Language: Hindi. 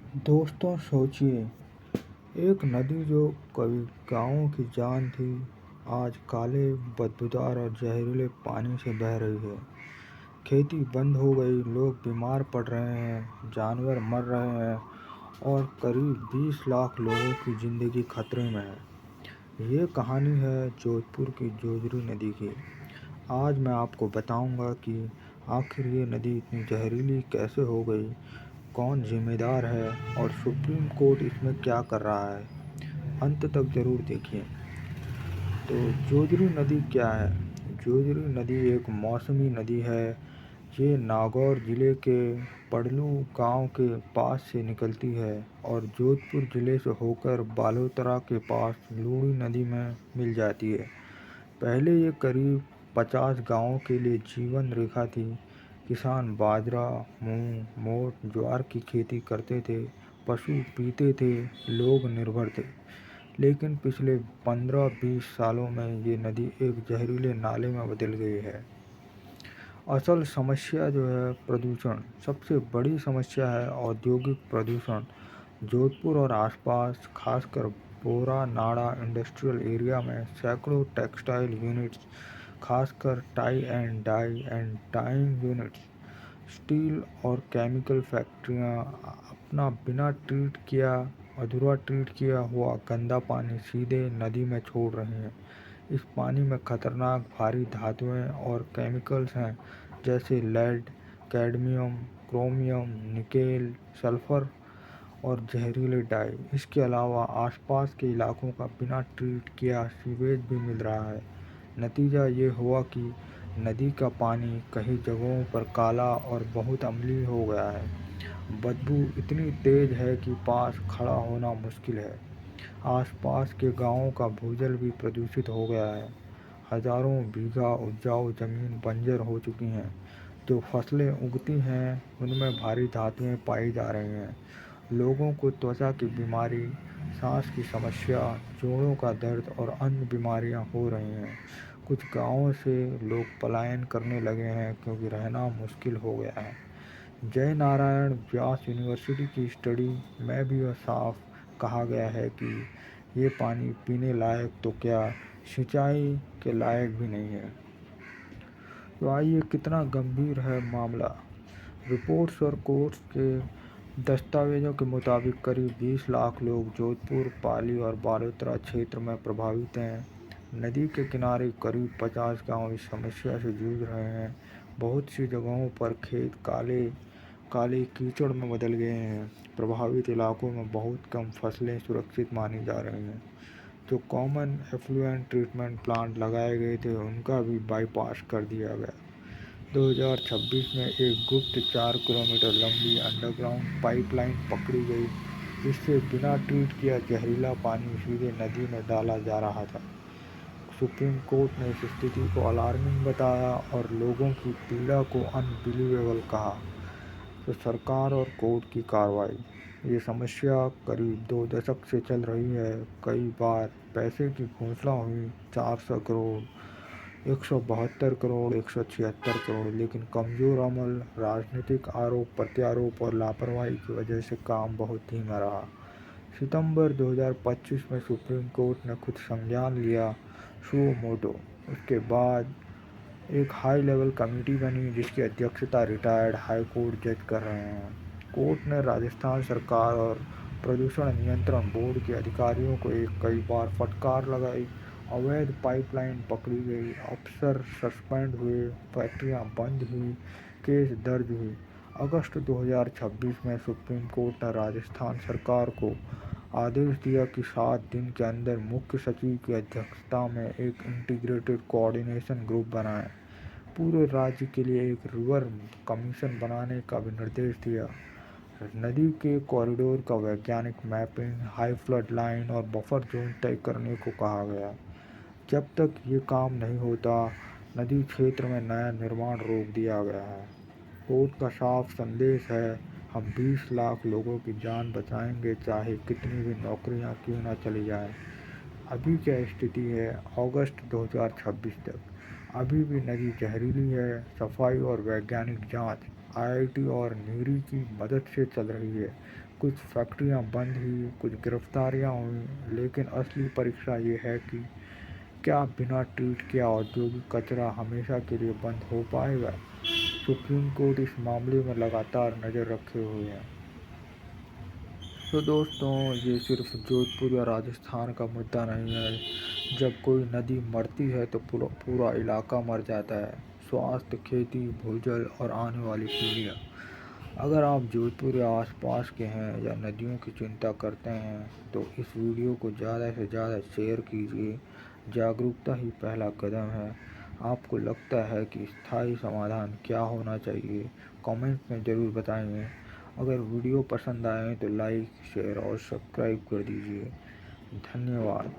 दोस्तों सोचिए, एक नदी जो कभी गाँवों की जान थी, आज काले, बदबूदार और जहरीले पानी से बह रही है। खेती बंद हो गई, लोग बीमार पड़ रहे हैं, जानवर मर रहे हैं और करीब 20 लाख लोगों की ज़िंदगी खतरे में है। ये कहानी है जोधपुर की जोजरी नदी की। आज मैं आपको बताऊंगा कि आखिर ये नदी इतनी जहरीली कैसे हो गई, कौन जिम्मेदार है और सुप्रीम कोर्ट इसमें क्या कर रहा है। अंत तक ज़रूर देखिए। तो जोजरी नदी क्या है? जोजरी नदी एक मौसमी नदी है। ये नागौर ज़िले के पड़लू गांव के पास से निकलती है और जोधपुर ज़िले से होकर बालोतरा के पास लूणी नदी में मिल जाती है। पहले ये करीब 50 गांवों के लिए जीवन रेखा थी। किसान बाजरा, मूंग, मोठ, ज्वार की खेती करते थे, पशु पीते थे, लोग निर्भर थे। लेकिन पिछले 15-20 सालों में ये नदी एक जहरीले नाले में बदल गई है। असल समस्या जो है प्रदूषण, सबसे बड़ी समस्या है औद्योगिक प्रदूषण। जोधपुर और आसपास, खासकर बोरा नाड़ा इंडस्ट्रियल एरिया में सैकड़ों टेक्सटाइल यूनिट्स, खासकर tie and dye and dyeing units, steel और केमिकल फैक्ट्रियां अपना बिना ट्रीट किया, अधूरा ट्रीट किया हुआ गंदा पानी सीधे नदी में छोड़ रही हैं। इस पानी में खतरनाक भारी धातुएं और केमिकल्स हैं, जैसे lead, cadmium, chromium, nickel, sulphur और जहरीले डाई। इसके अलावा आसपास के इलाकों का बिना ट्रीट किया सीवेज भी मिल रहा है। नतीजा ये हुआ कि नदी का पानी कई जगहों पर काला और बहुत अम्लीय हो गया है। बदबू इतनी तेज है कि पास खड़ा होना मुश्किल है। आसपास के गांवों का भूजल भी प्रदूषित हो गया है। हजारों बीघा उपजाऊ जमीन बंजर हो चुकी हैं। जो फसलें उगती हैं उनमें भारी धातुएं पाई जा रही हैं। लोगों को त्वचा की बीमारी, सांस की समस्या, जोड़ों का दर्द और अन्य बीमारियां हो रही हैं। कुछ गांवों से लोग पलायन करने लगे हैं क्योंकि रहना मुश्किल हो गया है। जय नारायण व्यास यूनिवर्सिटी की स्टडी में भी यह साफ कहा गया है कि ये पानी पीने लायक तो क्या, सिंचाई के लायक भी नहीं है। तो आइए, कितना गंभीर है मामला। रिपोर्ट्स और कोर्ट्स के दस्तावेजों के मुताबिक करीब 20 लाख लोग जोधपुर, पाली और बालोतरा क्षेत्र में प्रभावित हैं। नदी के किनारे करीब 50 गांव इस समस्या से जूझ रहे हैं। बहुत सी जगहों पर खेत काले काले कीचड़ में बदल गए हैं। प्रभावित इलाकों में बहुत कम फसलें सुरक्षित मानी जा रही हैं। जो कॉमन एफ्लुएंट ट्रीटमेंट प्लांट लगाए गए थे उनका भी बाईपास कर दिया गया। 2026 में एक गुप्त 4 किलोमीटर लंबी अंडरग्राउंड पाइपलाइन पकड़ी गई, जिससे बिना ट्रीट किया जहरीला पानी सीधे नदी में डाला जा रहा था। सुप्रीम कोर्ट ने इस स्थिति को अलार्मिंग बताया और लोगों की पीड़ा को अनबिलीवेबल कहा। तो सरकार और कोर्ट की कार्रवाई। ये समस्या करीब 2 दशक से चल रही है। कई बार पैसे की घोषणा हुई, 400 करोड़, 172 करोड़, 176 करोड़, लेकिन कमज़ोर अमल, राजनीतिक आरोप प्रत्यारोप और लापरवाही की वजह से काम बहुत धीमा रहा। सितंबर 2025 में सुप्रीम कोर्ट ने खुद संज्ञान लिया, सुओ मोटो। उसके बाद एक हाई लेवल कमेटी बनी जिसकी अध्यक्षता रिटायर्ड हाई कोर्ट जज कर रहे हैं। कोर्ट ने राजस्थान सरकार और प्रदूषण नियंत्रण बोर्ड के अधिकारियों को कई बार फटकार लगाई। अवैध पाइपलाइन पकड़ी गई, अफसर सस्पेंड हुए, फैक्ट्रियां बंद हुई, केस दर्ज हुई। अगस्त 2026 में सुप्रीम कोर्ट ने राजस्थान सरकार को आदेश दिया कि 7 दिन के अंदर मुख्य सचिव की अध्यक्षता में एक इंटीग्रेटेड कोऑर्डिनेशन ग्रुप बनाएं। पूरे राज्य के लिए एक रिवर कमीशन बनाने का भी निर्देश दिया। नदी के कॉरिडोर का वैज्ञानिक मैपिंग, हाई फ्लड लाइन और बफर जोन तय करने को कहा गया। जब तक ये काम नहीं होता, नदी क्षेत्र में नया निर्माण रोक दिया गया है। कोर्ट का साफ संदेश है, हम 20 लाख लोगों की जान बचाएंगे, चाहे कितनी भी नौकरियां क्यों ना चली जाएं। अभी क्या स्थिति है अगस्त 2026 तक? अभी भी नदी जहरीली है। सफाई और वैज्ञानिक जांच आईआईटी और नीरी की मदद से चल रही है। कुछ फैक्ट्रियां बंद हुई, कुछ गिरफ्तारियां हुई, लेकिन असली परीक्षा ये है कि क्या बिना ट्रीट किए औद्योगिक कचरा हमेशा के लिए बंद हो पाएगा। सुप्रीम कोर्ट इस मामले में लगातार नज़र रखे हुए है। तो दोस्तों, ये सिर्फ जोधपुर या राजस्थान का मुद्दा नहीं है। जब कोई नदी मरती है तो पूरा पूरा इलाका मर जाता है। स्वास्थ्य, खेती, भूजल और आने वाली पीढ़ियाँ। अगर आप जोधपुर या आसपास के हैं या नदियों की चिंता करते हैं तो इस वीडियो को ज़्यादा से ज़्यादा शेयर कीजिए। जागरूकता ही पहला कदम है। आपको लगता है कि स्थायी समाधान क्या होना चाहिए? कमेंट में ज़रूर बताएं। अगर वीडियो पसंद आए तो लाइक, शेयर और सब्सक्राइब कर दीजिए। धन्यवाद।